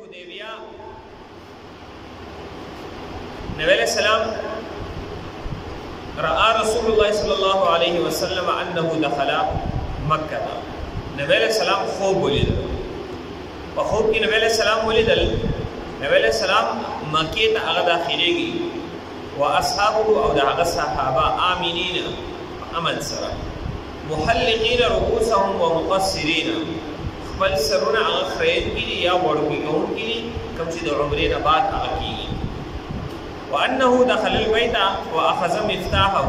حدیبیہ نبی علیہ السلام رأى رسول الله صلى الله عليه وسلم أنه دخل مكة. نبی علیہ السلام خوب ولیدل. په خوب کې نبی علیہ السلام ولیدل نبی علیہ السلام مکې ته هغه داخليږي واصحابه او دغه صحابه آمنین امن سره محلقین رؤوسهم ومقصرین خپل سرونه هغه خرید کړي یا وړوي کوم کړي کوم چې د عمرې نه بعد هغه کیږي. وانه دخل البيت واخذ مفتاحه.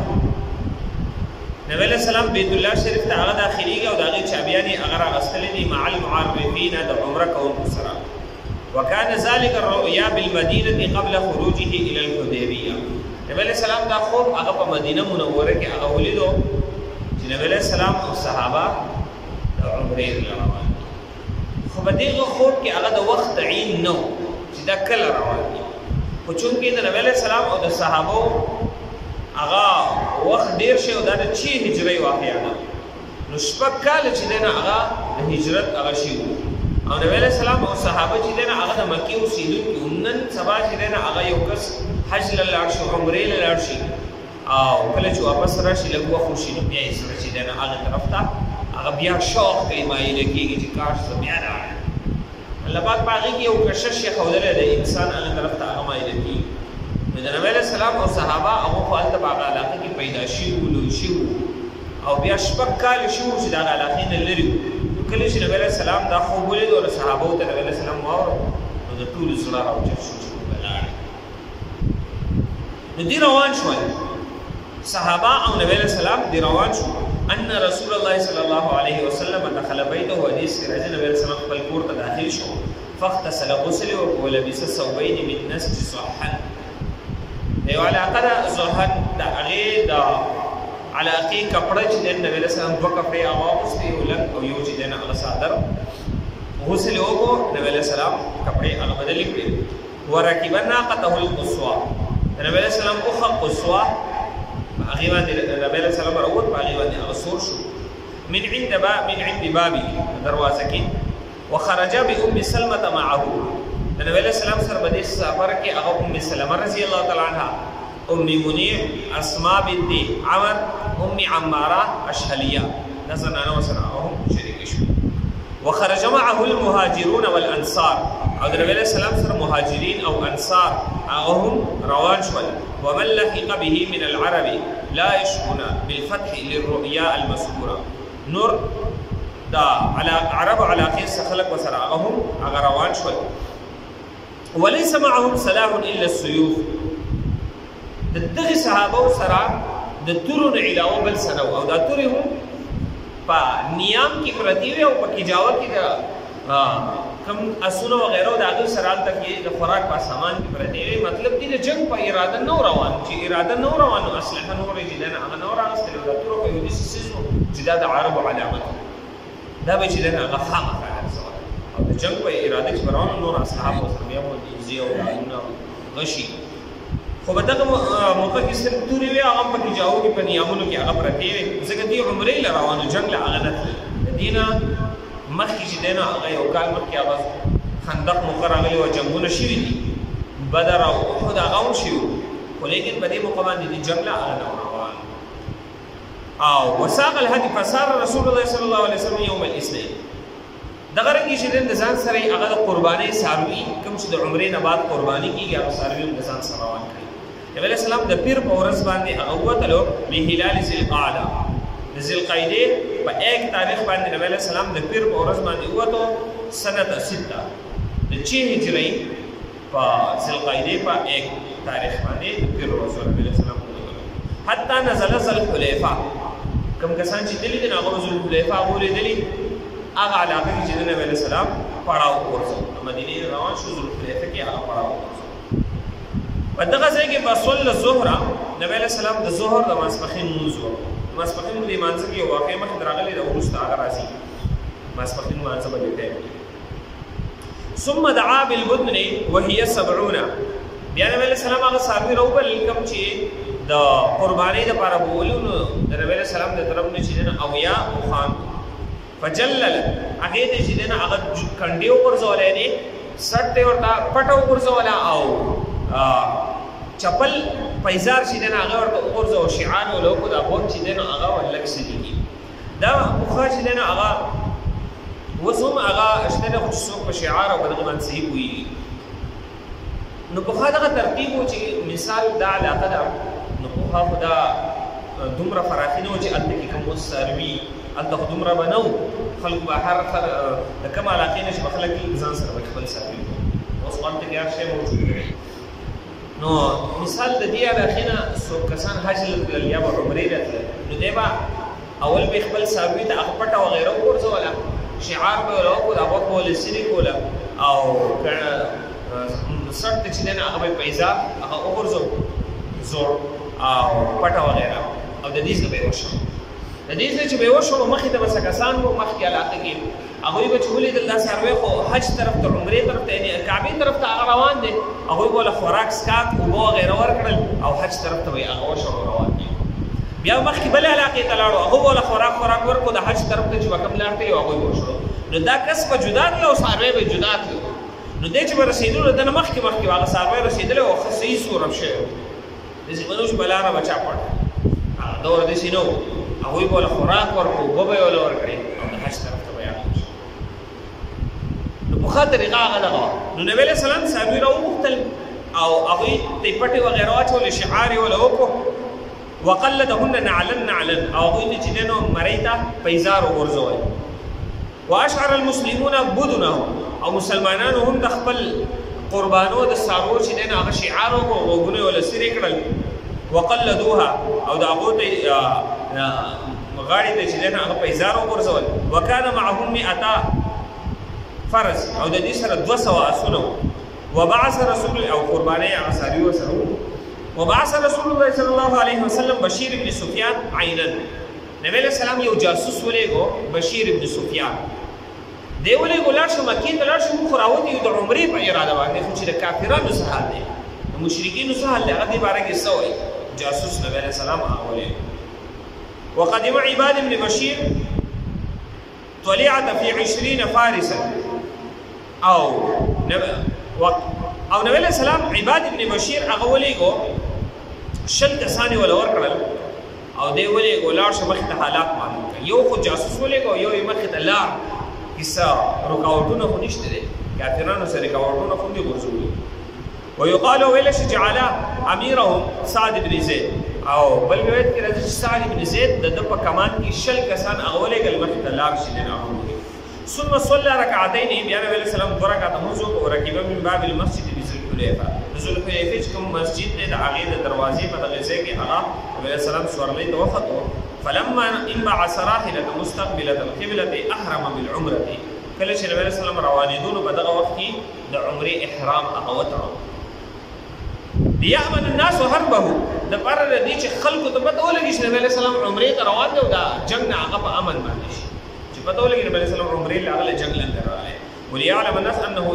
نبی علیہ السلام بیت الله شریف ته هغه داخليږي او دغه چابیانی هغه راغستلې دي مع المعرفین د عمره کوونکو سره. وكان ذلك الرؤيا بالمدينه قبل خروجه الى الحديبيه. نبی علیہ السلام دا خوب هغه په مدینه منوره کې هغه ولیدو چې نبی علیہ السلام او صحابه د عمرې روان دي. خو په دغه خوب کې هغه د وخت عین نو چې دا کله روان دي. خو چونکې د نبی علیہ السلام او د صحابه هغه وخت ډیر شي او دا د چی هجري واقعا نو شپږ کال چې دنه هغه د هجرت هغه شي او نبی علیہ السلام او صحابه چې دنه هغه د مکه اوسېدونکي نن سبا چې دنه هغه یو کس حج لاړ شي عمرې لاړ شي او کله چې واپس راشي لږه خوشي نو بیا یې سره چې دنه هغه طرف ته هغه بیا شوق کوي مایل کېږي چې کاش زه بیا راغلم. الله پاک باغی کې یو کشش خودله د انسان هغه طرف ته هغه مایل کېږي. نو د نبی علیہ السلام او صحابه هغه په هلته په هغه علاقه کې پیدا شي لوی شي او بیا شپږ کال شو چې د هغه علاقې نه لري. کله چې نبی علیہ السلام دا خوب ولید او صحابه ته نبی علیہ السلام واورو نو د ټول زړه راوچت شو چې ولاړ نو دی روان شول صحابه او نبی علیہ السلام دی روان شو. ان رسول الله صلی الله علیه وسلم دخل بیته حدیث کې راځي نبی علیہ السلام خپل کور ته داخل شو فاغتسل غسل ولبس ثوبين من نسج صحن. دیو علاقه دا زهد دا هغې د علاقې کپړه چې دی نبی علیہ السلام دوه کپړې هغه واغوستې یو لږ او یو چې دی نه هغه څادر غسل یې وکړو نبی علیہ السلام کپړې هغه بدلې کړې. ورکب ناقته القصوى. نبی علیہ السلام اوښه قصوى هغې باندې نبی علیہ السلام راووت په هغې باندې هغه سور شو من عند بابه دروازه کې. وخرج بأم سلمة معه. نبی علیہ السلام سره په دې سفر کې هغه ام سلمه رضی الله تعالی عنها ام منیع اسماء بنت عمر ام عماره اشهلیه دا زنانه وسره هم شریک شو. وخرج معه المهاجرون والانصار. او نبی علیہ السلام سره مهاجرین او انصار هغه هم روان شول. ومن لحق به من العرب لا يشكون بالفتح للرؤيا المذكوره. نور دا على عرب علاقه خلق وسره هغه هم روان شول. وليس معهم سلاح الا السيوف. دغه صحابه سره د تورونو علاوه بل سره او دا توري هم په نیام کې پرتی وي او په کجاوه کې د کم اسونه وغیرہ د هغه سره تک د خوراک په سامان کې پرتی وي. مطلب دې د جنگ په اراده نو روان چې اراده نو روان اصله نو رجلن هغه نو راستل د تورو په یو سیسو چې دا د عربو علامت دا به چې د هغه خامه او د جنگ په اراده کې روان نور اصحاب او بیا مو دي او نو غشي. خو په دغه موقع کې صرف توري وي هغه په کجاوه کې په نیامونو کې هغه پرتی وي ځکه دی عمرې روانو جنگ له هغه نه دینه مخکې چې دی نه هغه یو کال مخکې هغه خندق موقع راغلی او جنګونه شوي دي بدر او احد هغه هم شوي خو لیکن په دې موقع باندې د جنګ له هغه نه روان. او وساق الهدي فصار رسول الله صلی الله علیه وسلم یوم الاثنين. دغه رنګې چې د ځان سره هغه د قربانۍ څاروي کوم چې د عمرې نه بعد قرباني کېږي هغه څاروي هم د ځان سره روان کړي. نبی علیہ السلام د پیر په ورځ باندې هغه ووتلو بهلال ذی القعده د ذی القعدې په 1 تاریخ باندې نبی علیہ السلام د پیر په ورځ باندې ووتو سنه 6 د 6 هجری په ذی القعدې په 1 تاریخ باندې د پیر ورځ نبی علیہ السلام ووتلو حتی نزل ذل حلیفه. کوم کسان چې دلی د هغه ذل حلیفه غوړې دلی هغه علاقه کې چې نبی علیہ السلام پړاو ورسو مدینه روان شو ذل حلیفه کې هغه پړاو ورسو. په دغه ځای کې بصل الظهر نبی علیہ السلام د ظهر د ماسپخین لمونځ وکړ. ماسپخین د مانځه کې واقع مخ درغلي د ورسته هغه راځي ماسپخین مانځه باندې ټیم. ثم دعا بالبدن وهي 70. بیا نبی علیہ السلام هغه صحابي راوبل کوم چې د قربانۍ لپاره بولونو د نبی علیہ السلام د طرف نه چې نه او یا خان فجلل هغه دې چې نه هغه کنډیو ورزولې دي سټ ته ورته پټو ورځولا او چپل پیزار چې دنه هغه ورته ورځو شعار ولو کو دا بوت چې دنه هغه ولک سدي دا مخه چې دنه هغه وسوم هغه اشتنه خو څوک په شعار او بدغه باندې صحیح وي نو په هغه ترتیب چې مثال دا علاقه ده نو په خدا دومره فراخینو چې الته کې کوم سروي الته دومره بنو خلق بهر د کوم علاقې نشه خلک ځان سره خپل ساتي اوس باندې کې هر شی موجود دی نو مثال د دې علاقې نه څو کسان حج لري یا عمرې لري نو دیبا اول به خپل سروي ته خپټه و غیره ورځولا شعار به له کو دا وقت ول سری کولا او سټ چې دنه هغه پیسې هغه ورځو زور او پټه و غیره او د دې څه به وشو د دې چې به وشو مخې ته بس کسان وو مخکې علاقه کې هغه به چولې د الله سروي خو حج طرف ته عمره طرف ته یعنی کعبه طرف ته روان دي هغه بوله خوراک سکات او غیره ورکړل او حج طرف ته وي هغه وشو روان دي بیا مخکې بل علاقه ته لاړو هغه بوله خوراک ورکو د حج طرف ته چې وکم لاړته هغه وشو نو دا کس په جدا دی او سروي به جدا دی نو دې چې رسیدلو د مخکې هغه سروي رسیدل او صحیح صورت شه د زمونږ بلاره بچا پړ دا ور دي سينو هغه بوله خوراک ورکو بوبه ولا ورکړي او د حج طرف ته بیان نو په خاطر هغه دغه نو نبی له سلام صحابي راو مختل او هغه ته پټي وغیرہ واچول شعار ولا وکړو وقلدهن نعلن او هغه چې دنو مریتا پیزار ورزوي واشعر المسلمون بدنه او مسلمانانو هم د خپل قربانو د سارو چې دنه هغه شعار وګونه ولا سری کړل وقلدوها او د هغه ته غاړي ته چې دنه هغه پیزار ورزول وکانه معهم 100 فرس او د دې سره 200 اسونه وبعث رسول او قرباني عساري وسره وبعث رسول الله صلى الله عليه وسلم بشير بن سفيان عينا نبی علیہ السلام یو جاسوس ولېګو بشیر ابن سفیان دی ولېګو لاړ شو مکې ته لاړ شو خراوت یو د عمرې په اراده باندې خو چې د کافرانو سره دی د مشرکینو سره هغه دی بارے کې سوې جاسوس نبی علیہ السلام اولې وقدم عباد بن بشير طلعت في 20 فارسا او نبی علیہ السلام عباد بن بشير هغه ولېګو شل کسانی ولا ورکړل او دی ولې ګولار شو مخ ته حالات معلوم یو خو جاسوس ولې کو یو مخ ته لا کیسه رکاوټونه خو نشته دي کافرانو سره رکاوټونه خو دي ورزولي ويقال ویل شجعل اميرهم سعد بن زيد او بل روایت کې راځي سعد بن زيد د په کمان کې شل کسان اولې ګل مخ ته لار شي نه ثم صلى ركعتين بیا نبی علیہ السلام 2 رکعات موضوع او رکیبه من باب المسجد بذوالحلیفه ذوالحلیفه کوم مسجد د هغه د دروازې په دغه ځای کې هغه نبی علیہ السلام سورلې ته وختو فلما انبعث راحله مستقبله القبلة احرم بالعمره کله چې نبی علیہ السلام روانېدون په دغه وخت کې د عمره احرام هغه وتړو ليأمن الناس حربه د پر دې چې خلکو ته پته ولګي چې نبی علیہ السلام عمره ته روان دی او دا جنگ نه هغه په امن باندې شي پتہ ولګي نبی صلی الله علیه وسلم عمره جنگ لنده راغله وليعلم الناس انه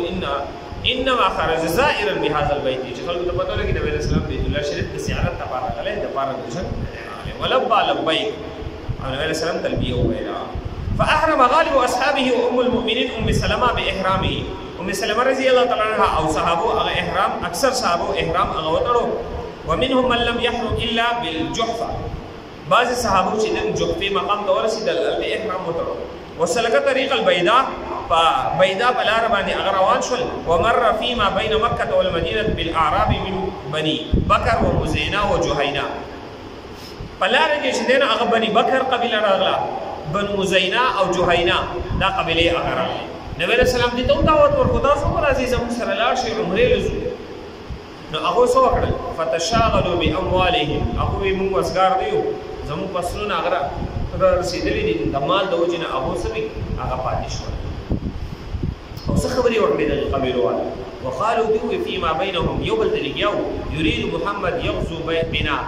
انما خرج زائرا بهذا البيت چې خلکو ته پتہ ولګي نبی صلی الله علیه وسلم بیت الله شریف د زیارت لپاره غله د پاره د جنگ ولبى لبيك او نبی صلی الله علیه وسلم تلبیه ویلا فاحرم غالب اصحابه وام المؤمنين ام سلمہ باحرامه ام سلمہ رضی الله تعالی عنها او صحابه احرام اکثر صحابه احرام هغه وتړو ومنهم من لم يحرم الا بالجحفه بعض صحابه چې د جحفه مقام ته ورسېدل د احرام وتړو وسلك طريق البيضاء فبيضاء بلار باندې اغروان شول ومر فيما بين مكه والمدينه بالاعراب من بني بكر ومزينه وجهينه بلار کې چې دنه هغه بني بکر قبيله راغله بنو مزينه او جهينه دا قبيله اغراله نبی رسول الله دې ته دعوت ورکړه تاسو راځي زموږ سره لاړ شئ عمره لزو نو هغه څه وکړل فتشاغلوا باموالهم هغه موږ وسګار دیو زموږ پسونه اغرا رسیدلې دي د مال د وجنه هغه سبي هغه پاتې شو او څه خبري ورکړي د قبيله والو وقالوا دو فيما بينهم يوبل تلقيو يريد محمد يغزو بنا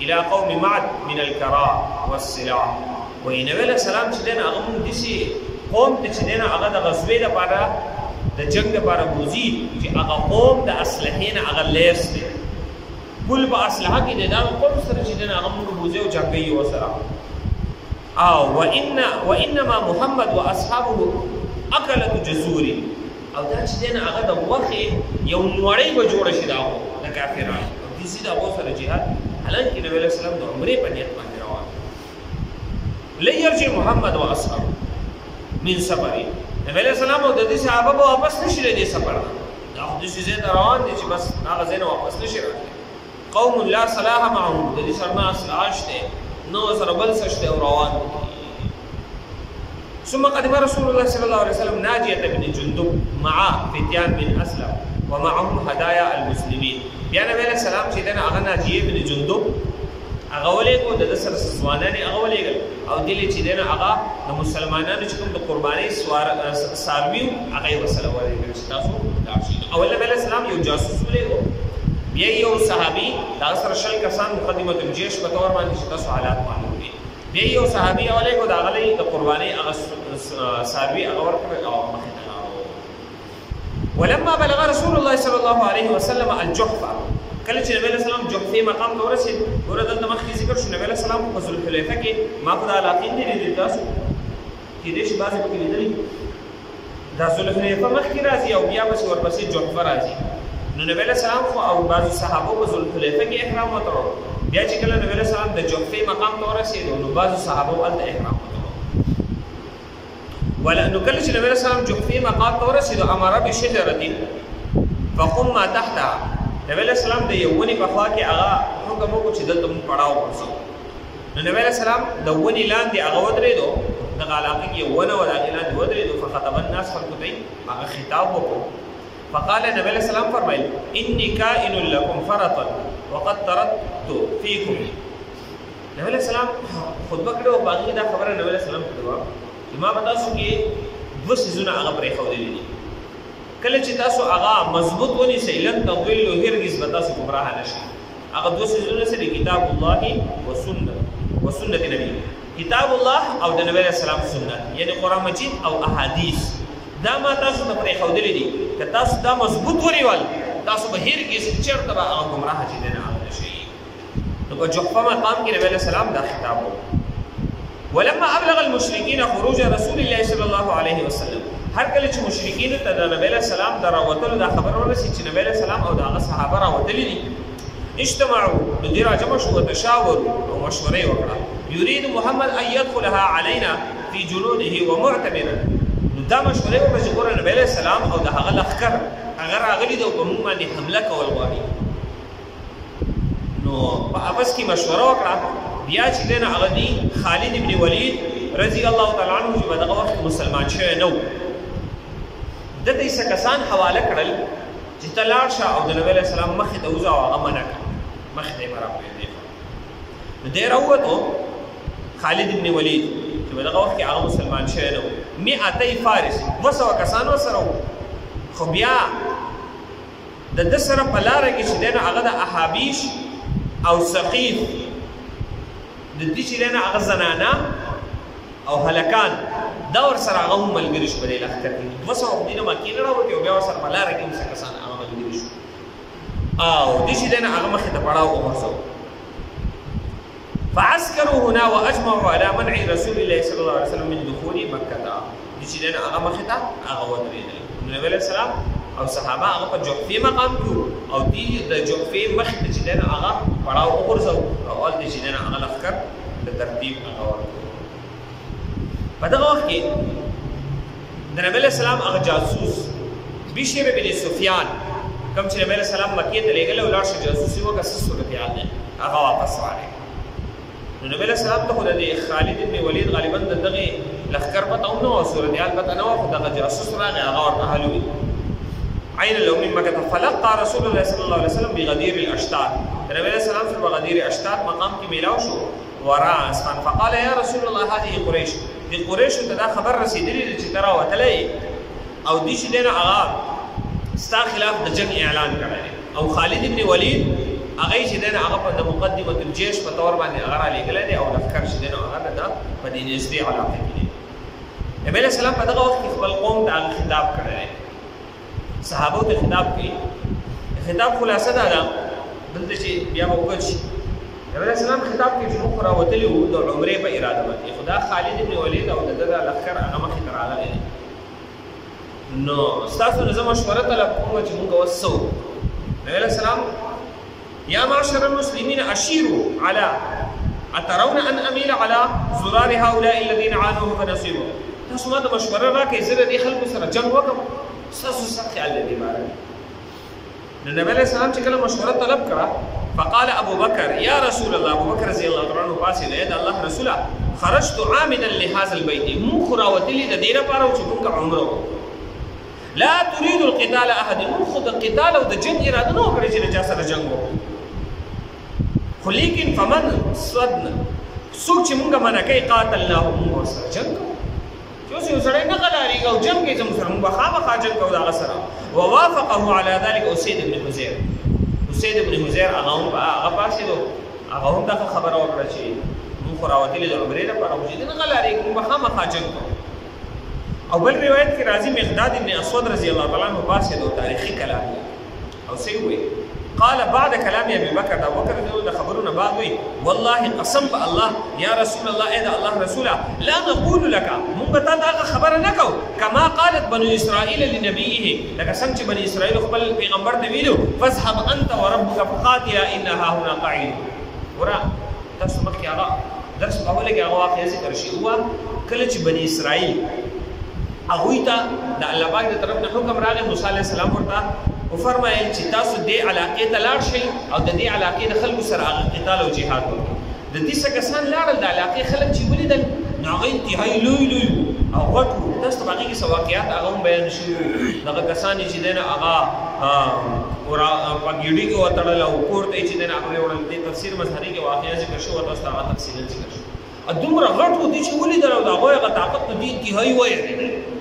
الى قوم معد من الكراء والسلاح ونبي السلام چې دنه هغه مونږ دي قوم ته چې دنه هغه د غزوې لپاره د جنگ لپاره بوزي چې هغه قوم د اسلحې نه هغه لیس دي کل په اسلحه کې د قوم سره چې دنه هغه مونږ بوزي او جنگي وسره او وانما محمد واصحابه اكلت جزور او دا چې دی نه هغه د غوښې یو نوړۍ به جوړه شي د هغو د کافرانو او داسې د هغو سره جهاد حالانکې نبي علیه السلام د عمرې په نیت باندې روان لن یرجع محمد و اصحاب من سفري نبی علیه السلام او د دې صحابه به واپس نه شي له دې سفر نه دا خو داسې ځای ته روان دي چې بس هغه ځای نه واپس نه شي راتلی قوم لا صلاح معهم د دې سره نه اصلاح شته نو سره بل څه شته او روان ثم قدم رسول الله صلى الله عليه وسلم ناجية بن جندب مع فتيان من أسلم ومعهم هدايا المسلمين بیا نبی علیہ السلام چې دنه هغه ناجیه بن جندب هغه ولېږو د ده سره ځوانان یې هغه ولېږل او دې چې دنه هغه د مسلمانانو چې کوم د قربانۍ څاروي وو هغه یې ورسره ولېږل چې تاسو لاړ شئ اول نبی علیہ السلام یو جاسوس ولېږو بیا یو صحابي د هغه سره 20 کسان مقدمة الجيش په طور باندې چې تاسو حالات معلوم دي بیا یو صحابي ولېږو د هغه د قربانۍ هغه څاروي هغه ورکړل او مخې ته ولما بلغ رسول الله صلى الله عليه وسلم الجحفه کله چې نبی علیہ السلام جحفه مقام ته ورسېد ګوره دلته مخکې ذکر شو نبی علیہ السلام په ذوالحلیفه کې ما خو د علاقې نه لیدلي تاسو کېدای شي بعضې پکې لیدلي دا ذوالحلیفه مخکې راځي او بیا پسې ورپسې جحفه راځي نو نبی علیہ السلام خو او بعضو صحابو په ذوالحلیفه کې احرام وتړو بیا چې کله نبی علیہ السلام د جحفه مقام ته ورسېدو نو بعضو صحابو هلته احرام وتړو ولأنه كل شيء النبي صلى الله عليه وسلم جحفه مقام تورسيد أمر بشجرة فقم ما تحتها النبي صلى الله عليه وسلم د یونی په خوا کې هغه حکم وکړو چې دلته موږ پړاو ورسو نو نبی علیه السلام د ونې لاندې هغه ودرېدو دغه علاقه کې ونه وه د هغې لاندې ودرېدو فخطب الناس خلکو ته هغه خطاب وکړو فقال نبی علیه السلام فرمایل اني کائن لکم فرطا وقد ترکت فیکم نبی علیه السلام خطبه کړې وه په هغې دا خبره نبی علیه السلام کړې وه ما په تاسو کې دوه څیزونه هغه پرېښودلي دي کله چې تاسو هغه مضبوط ونیسئ لن تضلوا هرګز به تاسو ګمراه نه شئ هغه دوه څیزونه څه دي کتاب الله وسنت نبی کتاب الله او د نبی علیه السلام سنت یعنې قرآن مجید او احادیث دا ما تاسو ته پرېښودلي دي که تاسو دا مضبوط ونیول تاسو به هرګز چېرته به هغه ګمراه چې دی نه هغه نه شئ نو په جحفه مقام کې نبی علیه السلام دا خطاب وکړو ولما ابلغ المشركين خروج رسول الله صلى الله عليه وسلم هر کله چې مشرکین ته د نبی له سلام دراوتلو دا خبر ورسې چې نبی له سلام او د صحابه راوتلي دي اجتمعوا دې راجمع شو وتشاوروا او مشورې وکړه يريد محمد ان يدخلها علينا في جنوده ومعتمرا دا مشورې وکړه چې ګوره نبی له سلام او د هغه لښکر هغه راغلي دي او په موږ باندې حمله کول غواړي نو په ابس کې مشوره وکړه بیا چې دی نه هغه دي خالد ابن ولید رضی الله تعالی عنه چې په دغه وخت مسلمان شوی نه و ده ته یې څه کسان حواله کړل چې ته لاړ شه او د نبي علیه السلام مخې ته وځه او هغه منع کړه مخې ته یې مه راپرېږدې نو دی راووتو خالد ابن ولید چې په دغه وخت کې هغه مسلمان شوی نه و 200 فارس 200 کسان ورسره وو خو بیا د ده سره په لاره کې چې دی نه هغه د احابیش او ثقیف د دې چې دی نه هغه زنانه او هلکان دا ورسره هغه هم ملګري شو په دې لښکر کې 200 خو دې نه مکې نه راوتې او بیا ورسره په لاره کې هم څه کسان هغه ملګري شو او دې چې دی نه هغه مخې ته پړاو وغورځو فعسكروا هنا واجمعوا على منع رسول الله صلى الله عليه وسلم من دخول مكه دې چې دی نه هغه مخې ته هغه ودرېدل نبی علیه السلام او صحابه هغه په جحفې مقام کې او دې د جحفې مخې ته چې دی نه هغه پړاو وغورځو او هلته چې دی نه هغه لښکر د ترتیب هغه ورکړو په دغه وخت کې د نبی علیه السلام هغه جاسوس بشر بن سفیان کوم چې نبی علیه السلام مکې ته لېږلی ولاړ شه جاسوسي وکړه څه صورتحال دی هغه واپس راغی نو نبی علیه السلام ته خو د خالد بن ولید غالبا د دغې لښکر پته هم نه وه صورتحال پته نه وه خو دغه جاسوس راغی هغه ورته حلوي عين له من مكة فلقى رسول الله صلى الله عليه وسلم بغدير الاشتات النبي عليه السلام في بغدير الاشتات مقام کې میلاو شو وراء اسفان فقال يا رسول الله هذه قريش دي قريش ته دا خبر رسیدلی چې ترا وتلې او دې چې دنه هغه ستا خلاف د جنگ اعلان کړی او خالد ابن ولید هغه چې دنه هغه په مقدمه الجيش په تور باندې هغه را لېږلی دی او لښکر چې دنه هغه د په دې نږدې علاقه کې دی نبی علیه السلام په دغه وخت کې خپل قوم ته هغه خطاب کړی صحابو ته خطاب کوي خطاب خلاصه دا ده دلته چې بیا به وکړ شي نبی علیه السلام خطاب کوي چې موږ راوتلي وو د عمرې په اراده باندې خو دا خالد بن ولید او د ده دا لښکر هغه مخې ته راغلی دی نو تاسو نه زما مشوره طلب کوم چې موږ وسو نبی علیہ السلام یا معاشر المسلمین اشیروا على اترون ان اميل على زرار هؤلاء الذين عانوا فنصيبوا تاسو ما د مشوره راکې زه د خلکو سره جنگ وکم تاسو څه خیال دې باره نو نبی علیہ السلام چې کله مشوره طلب کړه فقال ابو بکر یا رسول الله ابو بکر رضی الله عنه پاسې نه د الله رسوله خرجت عامدا لهذا البيت مو خراوتلی د دې لپاره چې موږ عمره لا تريد القتال احد مو خود القتال او د جنگ اراده نه کړی چې چا سره جنگ وکړو خو لیکن فمن صدنا څوک چې موږ منع کوي قاتلناه موږ سره جنگ چې یو سړی نه غلاریږي او جنگ کې زموږ سره موږ خامخا جنگ کوو دغه سره ووافقه على ذلك اسید بن حذیر هغه هم پاسېدو هغه هم دغه خبره وکړه چې موږ خو راوتلي د عمرې لپاره خو چې نه غلاریږي موږ خامخا جنګ کوو او بل روایت کې راځي مقداد ابن اسود رضی الله تعالی عنہ پاسېدو تاریخي کلام او څه وایي قال بعد كلام ابي بكر ابو بکر د خبرونه بعد وی والله قسم بالله يا رسول الله اذا الله رسوله لا نقول لك موږ ته دا خبره نه کو كما قالت بنو اسرائيل لنبيه لکه څنګه چې بني اسرائيل خپل پیغمبر ته ویلو فاذهب انت وربك فقاتلا انها هنا قاعد ورا تاسو مخکې هغه درس په اوله کې هغه واقعي ذکر شي هو کله چې بني اسرائيل هغه ته د الله پاک تر طرف نه حکم راغی موسی عليه السلام ورته او فرمایل چې تاسو دې علاقې ته لاړ شئ او د دې علاقې د خلکو سره قتال او جهاد وکړئ د دې څخه کسان لاړل د علاقې خلک چې ولیدل نو هغه انتهایی لوی او غټ تاسو باندې کې واقعیات هغه بیان شوي دغه کسان چې دنه هغه پګیډي کې وتړل او کوړته چې دنه هغه وړل د تفسیر مظهری کې واقعیا ذکر شو او تاسو هغه تفصیلا ذکر شو دومره غټ و دي چې ولیدل او هغه طاقت نو دي انتهایی وایي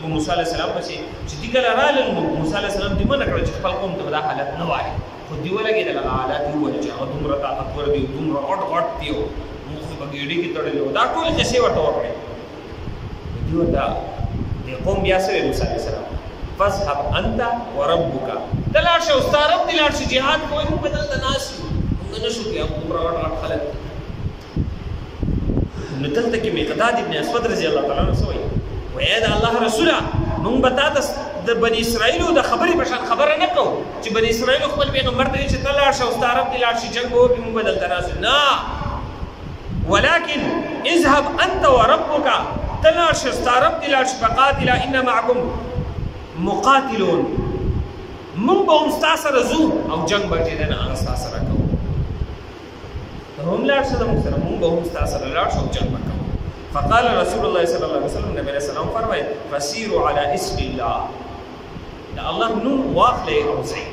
موسی علیہ السلام پسې چې دې کله راغلل موسی علیہ السلام دې منع کړ چې خپل قوم ته دا حالت نه وایي خو دې ولګېدل هغه حالات وویل چې هغه دومره طاقتور دي دومره غټ دي موږ په ګېډې کې تړلي دا ټول کیسې ورته وکړې دې ورته دې قوم بیا سره موسی علیہ السلام فاذهب انت وربك دلار شه استارب دلار شه jihad کوی موږ بدل تناس موږ نشو کې دومره غټ خلک نو دلته کې مقداد ابن اسود رضی الله تعالی عنہ سوې ویا د الله رسوله مونږ به تا د بني اسرائیلو د خبرې په شان خبره نه کوو چې بني اسرائیلو خپل پیغمبر ته چې ته لاړ شه او ستا رب دې لاړ شي جنګ وکړي مونږ به دلته راسو نه ولكن اذهب انت وربك ته لاړ شه ستا رب دې لاړ شي فقاتلا ان معكم مقاتلون مونږ به هم ستا سره ځو او جنګ به چې دی نه هغه ستا سره کوو ته هم لاړ شه زموږ سره مونږ به هم ستا سره لاړ شو او جنګ به کوو فقال رسول الله صلى الله عليه وسلم نبی علیہ السلام فرمائے فسیروا علی اسم الله دا الله نوم واخلې او ځي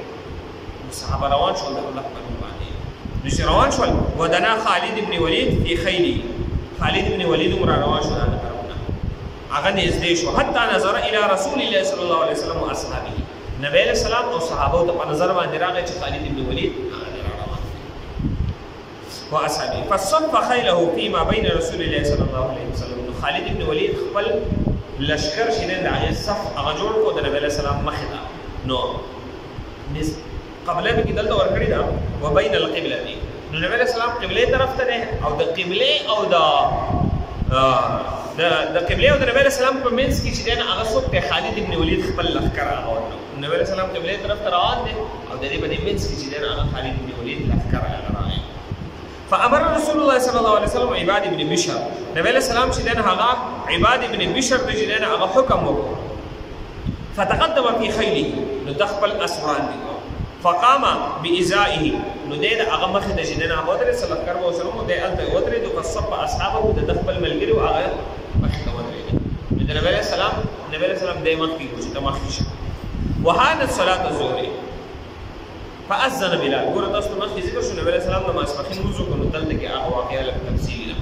صحابه روان شول د الله په نوم باندې نو روان شول ودنا خالد ابن ولید فی خیلی خالد ابن ولید عمر روان شول هغه طرفنا هغه نږدې شو حتی نظر الى رسول الله صلی الله علیه وسلم و اصحابه نبی علیہ السلام او صحابه ته په نظر باندې راغی چې خالد ابن ولید واصحابه فصف خيله فيما بين رسول الله صلى الله عليه وسلم خالد بن ولید خپل لشکر شینه د هغه صف هغه جوړ کو د نبی له سلام مخه دا نو قبله کې دلته ورکړی دا وبین القبله دي نو نبی له سلام قبله طرف ته او د قبله او د قبله او د نبی له سلام په منځ کې چې دغه هغه څوک ته خالد بن ولید خپل لشکر هغه نبی له سلام قبله طرف ته روان دي او د دې په منځ کې چې دغه هغه خالد بن ولید لشکر هغه فامر رسول الله صلی الله علیه وسلم عباد ابن بشر نبی علیہ السلام چې دغه هغه عباد ابن بشر د چې دغه هغه حکم وکړ فتقدم في خيله نو دخل اسوان دي فقام بازائه نو دغه هغه مخ د چې دغه هغه درې سره کار وو سره مو د الته ودرې د قصب اصحابه د دخل ملګری هغه مخ ته ودرې نو نبی علیہ السلام د مخ کې چې تمخ شي وهذا صلاه الظهر فاذن بلال ګور تاسو ته مخکې ذکر شو نبی علیہ السلام د ماسپخین وضو کو نو دلته کې هغه واقعیا لږ تفصیل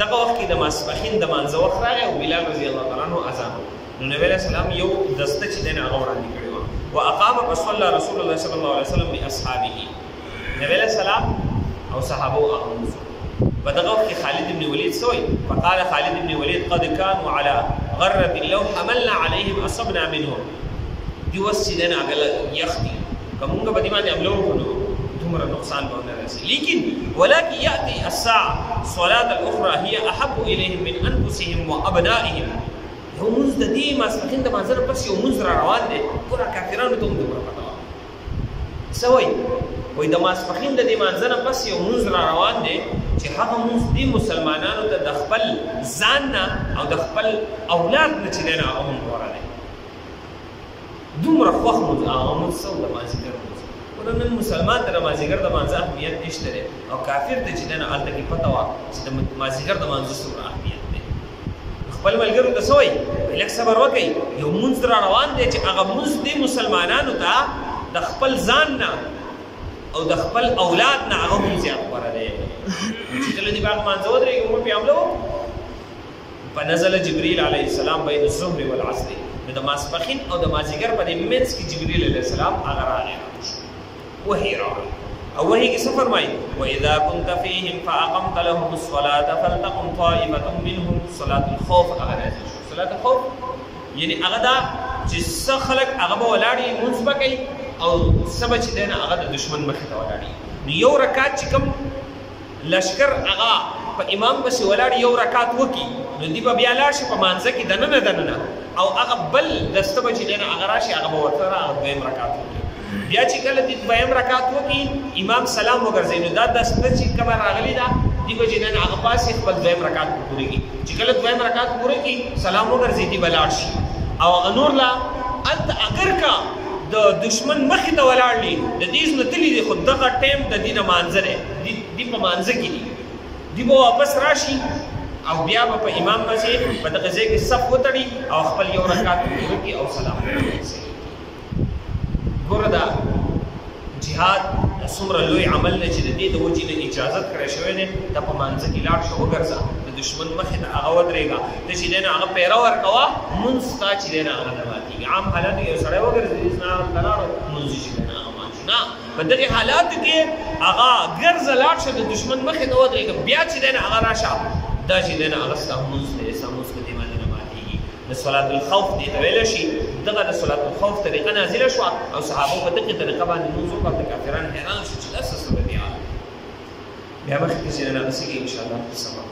دغه وخت کې د ماسپخین د مانځه وخت راغی او بلال رضی الله تعالی عنہ اذان نو نبی علیہ السلام یو دسته چې دنه هغه وړاندې کړی و واقام فصلى رسول الله صلی الله علیه وسلم باصحابه نبی علیہ السلام او صحابه هغه بدغه وخت کې خالد بن ولید سوی فقال خالد بن ولید قد كانوا على غره لو حملنا عليهم اصبنا منهم دی وسیدنا غل یختی کومه په دې باندې عملو وکړو دومره نقصان باندې راځي لیکن ولكن ياتي الساعه صلاه الاخرى هي احب اليهم من انفسهم وابنائهم یو مونځ د دې ماسپښین د مانځه نه پس یو مونځ را روان دی ګوره کافرانو ته هم دومره پته وه څه وایي د ماسپښین د دې مانځه نه پس یو مونځ را روان دی چې هغه مونځ دې مسلمانانو ته د خپل ځان نه او د خپل اولاد نه چې دی نه هغه هم غوره دی دومره خوښ مونځ هغه مونځ څه د مازدیګر مونځ ګوره نن مسلمان ته د مازدیګر د مانځه اهمیت نشته دی او کافر ته چې دی نه هلته کې پته وه چې د مازدیګر د مانځه څومره اهمیت دی خپل ملګرو ته څه وایي لږ صبر وکړئ یو مونځ را روان دی چې هغه مونځ دې مسلمانانو ته د خپل ځان نه او د خپل اولاد نه هغه هم زیات غوره دی چې کله دې په هغه مانځه ودرېږي موږ پرې حمله وکړو فنزل جبریل علیه السلام بین الظهر والعصر نو د ماسپښین او د مازدیګر په دې منځ کې جبریل علیه السلام هغه راغی وحی راغی او وحی کې څه فرمایي واذا كنت فيهم فاقمت لهم الصلاه فلتقم طائفه منهم صلاه الخوف هغه نازل شو صلاه الخوف یعنی هغه دا چې څه خلک هغه به ولاړ وي لمونځ به کوي او څه به چې دی نه هغه د دشمن مخې ته ولاړ وي نو یو رکعت چې کوم لشکر هغه په امام پسې ولاړ یو رکعت وکړي نو دوی به بیا لاړ شي په مانځه کې دننه او هغه بل دسته به چې دی نه هغه راشي هغه به ورته هغه دویم رکعت وکړي بیا چې کله دوی دویم رکعت وکړي امام سلام وګرځوي نو دا دسته چې کومه راغلې ده دوی به چې دی نه هغه پاسې خپل دویم رکعت پوره کړي چې کله دویم رکعت پوره کړي سلام وګرځي دوی به لاړ شي او هغه نور لا هلته اگر که د دشمن مخې ته ولاړ دي د دې نه تللي دي خو دغه ټایم د دې نه مانځه دی دي په مانځه کې دي دوی به واپس راشي او بیا به په امام پسې په دغه ځای کې صف وتړي او خپل یو رکعت پوره کړي او سلام وکړي ګوره دا جهاد څومره لوی عمل دی چې د دې د وجې نه اجازت کړی شوی دی ته په مانځه کې لاړ شه وګرځه د دشمن مخې ته هغه ودرېږه ته چې دی نه هغه پیره ورکوه مونځ ستا چې دی نه هغه نه ماتېږي عام حالت کې یو سړی وګرځېدي نه هغه ته لاړو مونځ چې دی نه هغه مات شو نه په دغې حالاتو کې هغه ګرځه لاړ شه د دشمن مخې ته ودرېږه بیا چې دی نه هغه راشه دا چې دی نه هغه ستا مونځ دی ستا مونځ په دې باندې نه ماتېږي د صلات الخوف دې ته ویلی شي دغه د صلات الخوف طریقه نازله شوه او صحابو په دغې طریقه باندې لمونځ وکړه د کافران حیران شو چې دا څه صورت حال بیا مخکې چې نه هغه څه کې انشاءالله سبق